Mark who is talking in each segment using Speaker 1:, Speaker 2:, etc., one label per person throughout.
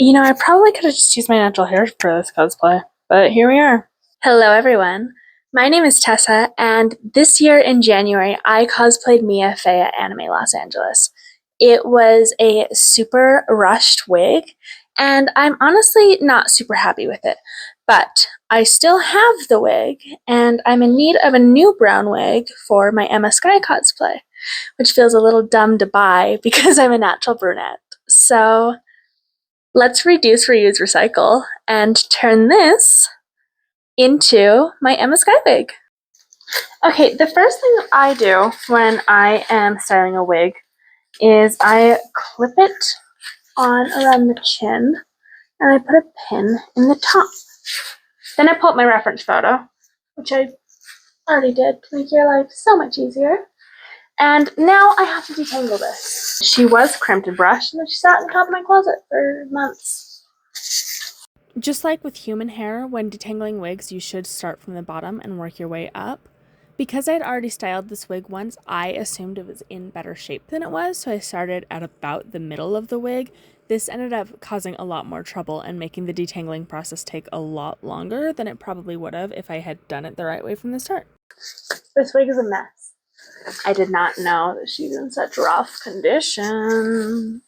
Speaker 1: You know, I probably could have just used my natural hair for this cosplay, but here we are. Hello, everyone. My name is Tessa, and this year in January, I cosplayed Mia Fey at Anime Los Angeles. It was a super rushed wig, and I'm honestly not super happy with it. But I still have the wig, and I'm in need of a new brown wig for my Emma Skye cosplay, which feels a little dumb to buy because I'm a natural brunette. So let's reduce, reuse, recycle, and turn this into my Emma Skye wig. Okay, the first thing I do when I am styling a wig is I clip it on around the chin and I put a pin in the top. Then I pull up my reference photo, which I already did to make your life so much easier. And now I have to detangle this. She was crimped and brushed, and then she sat in the top of my closet for months.
Speaker 2: Just like with human hair, when detangling wigs, you should start from the bottom and work your way up. Because I'd already styled this wig once, I assumed it was in better shape than it was, so I started at about the middle of the wig. This ended up causing a lot more trouble and making the detangling process take a lot longer than it probably would have if I had done it the right way from the start.
Speaker 1: This wig is a mess. I did not know that she's in such rough condition.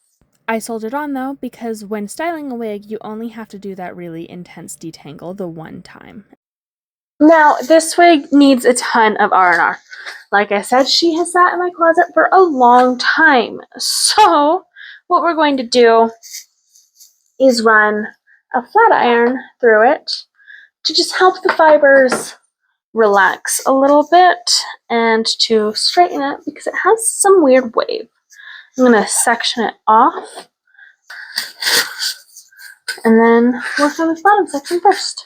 Speaker 2: I soldiered on though, because when styling a wig, you only have to do that really intense detangle the one time.
Speaker 1: Now, this wig needs a ton of R&R. Like I said, she has sat in my closet for a long time. So, what we're going to do is run a flat iron through it to just help the fibers relax a little bit and to straighten it because it has some weird wave. I'm going to section it off and then work on this bottom section first.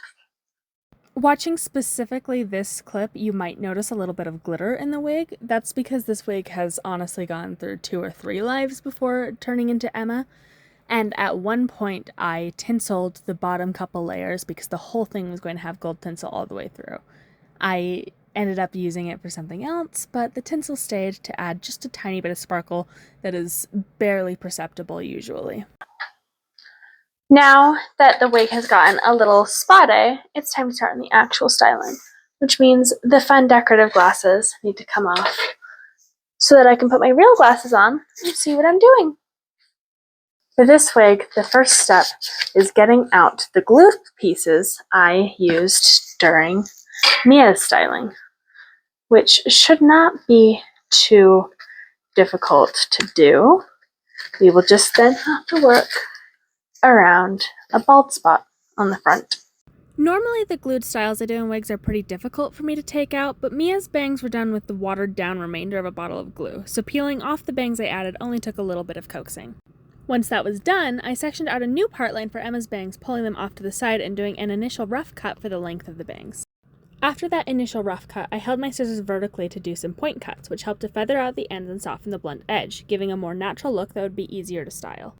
Speaker 2: Watching specifically this clip, you might notice a little bit of glitter in the wig. That's because this wig has honestly gone through 2 or 3 lives before turning into Emma. And at one point, I tinseled the bottom couple layers because the whole thing was going to have gold tinsel all the way through. I ended up using it for something else, but the tinsel stayed to add just a tiny bit of sparkle that is barely perceptible usually.
Speaker 1: Now that the wig has gotten a little spotty, it's time to start on the actual styling, which means the fun decorative glasses need to come off so that I can put my real glasses on and see what I'm doing. For this wig, the first step is getting out the glue pieces I used during Mia's styling, which should not be too difficult to do. We will just then have to work around a bald spot on the front.
Speaker 2: Normally the glued styles I do in wigs are pretty difficult for me to take out, but Mia's bangs were done with the watered down remainder of a bottle of glue, so peeling off the bangs I added only took a little bit of coaxing. Once that was done, I sectioned out a new part line for Emma's bangs, pulling them off to the side and doing an initial rough cut for the length of the bangs. After that initial rough cut, I held my scissors vertically to do some point cuts, which helped to feather out the ends and soften the blunt edge, giving a more natural look that would be easier to style.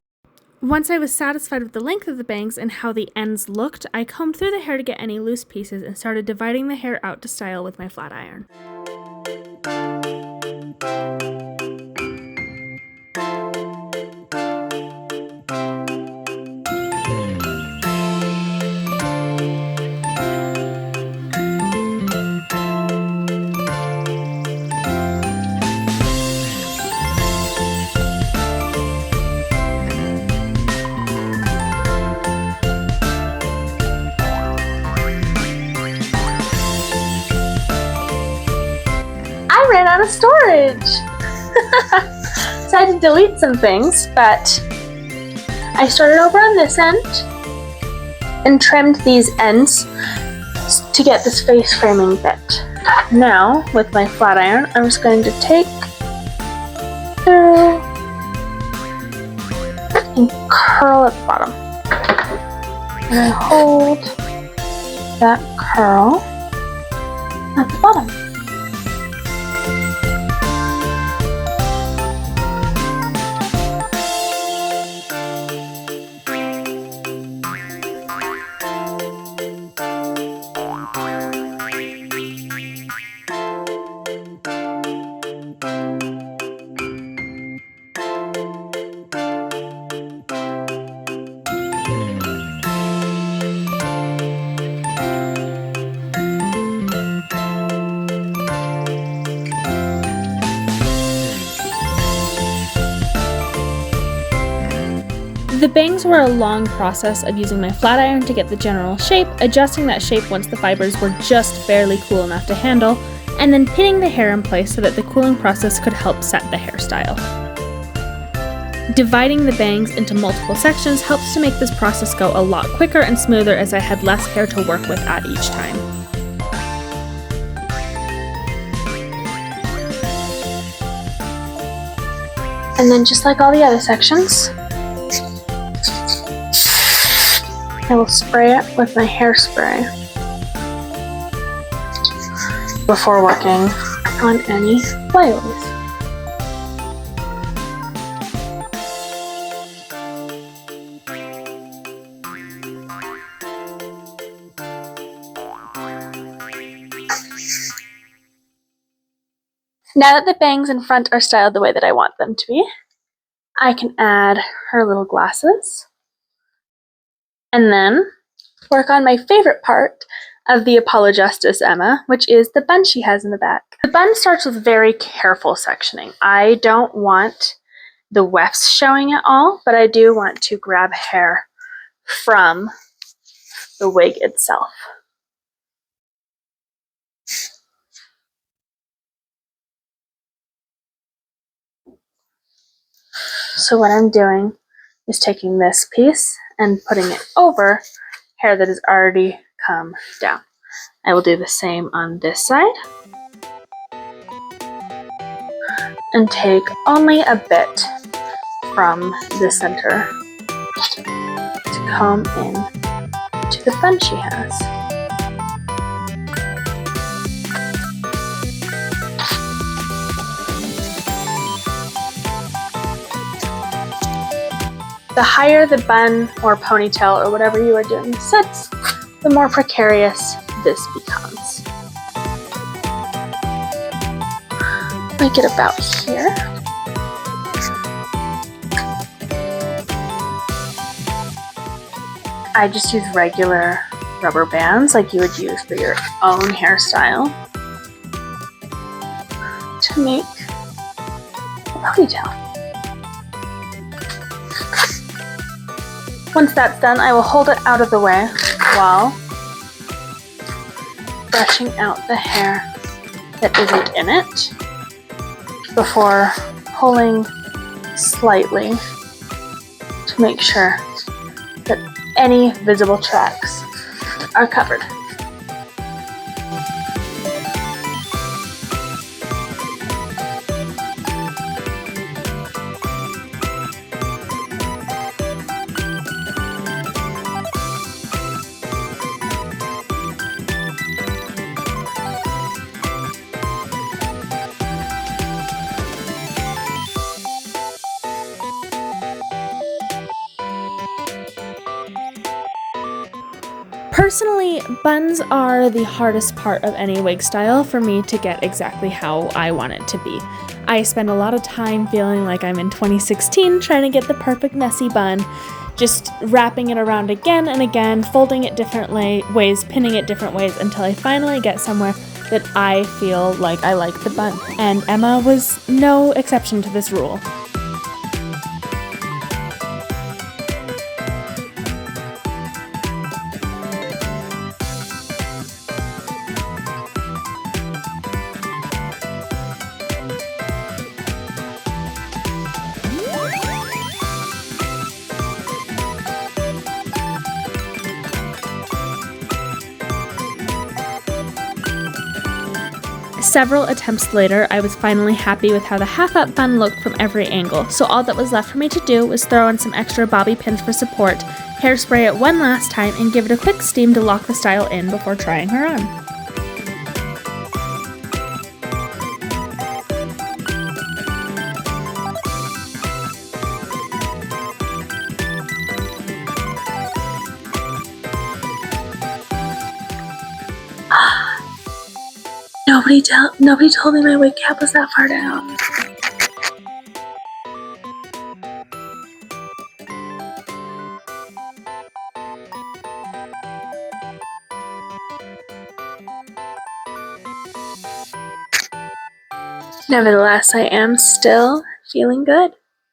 Speaker 2: Once I was satisfied with the length of the bangs and how the ends looked, I combed through the hair to get any loose pieces and started dividing the hair out to style with my flat iron.
Speaker 1: I ran out of storage! So I had to delete some things, but I started over on this end and trimmed these ends to get this face framing bit. Now, with my flat iron, I'm just going to take through and curl at the bottom. And I hold that curl at the bottom.
Speaker 2: The bangs were a long process of using my flat iron to get the general shape, adjusting that shape once the fibers were just barely cool enough to handle, and then pinning the hair in place so that the cooling process could help set the hairstyle. Dividing the bangs into multiple sections helps to make this process go a lot quicker and smoother, as I had less hair to work with at each time.
Speaker 1: And then just like all the other sections, I will spray it with my hairspray before working on any flyaways. Now that the bangs in front are styled the way that I want them to be, I can add her little glasses and then work on my favorite part of the Apollo Justice Emma, which is the bun she has in the back. The bun starts with very careful sectioning. I don't want the wefts showing at all, but I do want to grab hair from the wig itself. So what I'm doing is taking this piece and putting it over hair that has already come down. I will do the same on this side and take only a bit from the center to comb in to the bun she has. The higher the bun or ponytail or whatever you are doing sits, the more precarious this becomes. Make it about here. I just use regular rubber bands like you would use for your own hairstyle to make a ponytail. Once that's done, I will hold it out of the way while brushing out the hair that isn't in it before pulling slightly to make sure that any visible tracks are covered.
Speaker 2: Personally, buns are the hardest part of any wig style for me to get exactly how I want it to be. I spend a lot of time feeling like I'm in 2016 trying to get the perfect messy bun, just wrapping it around again and again, folding it different ways, pinning it different ways until I finally get somewhere that I feel like I like the bun. And Emma was no exception to this rule. Several attempts later, I was finally happy with how the half-up bun looked from every angle, so all that was left for me to do was throw in some extra bobby pins for support, hairspray it one last time, and give it a quick steam to lock the style in before trying her on.
Speaker 1: Nobody told me my wig cap was that far down. Nevertheless, I am still feeling good.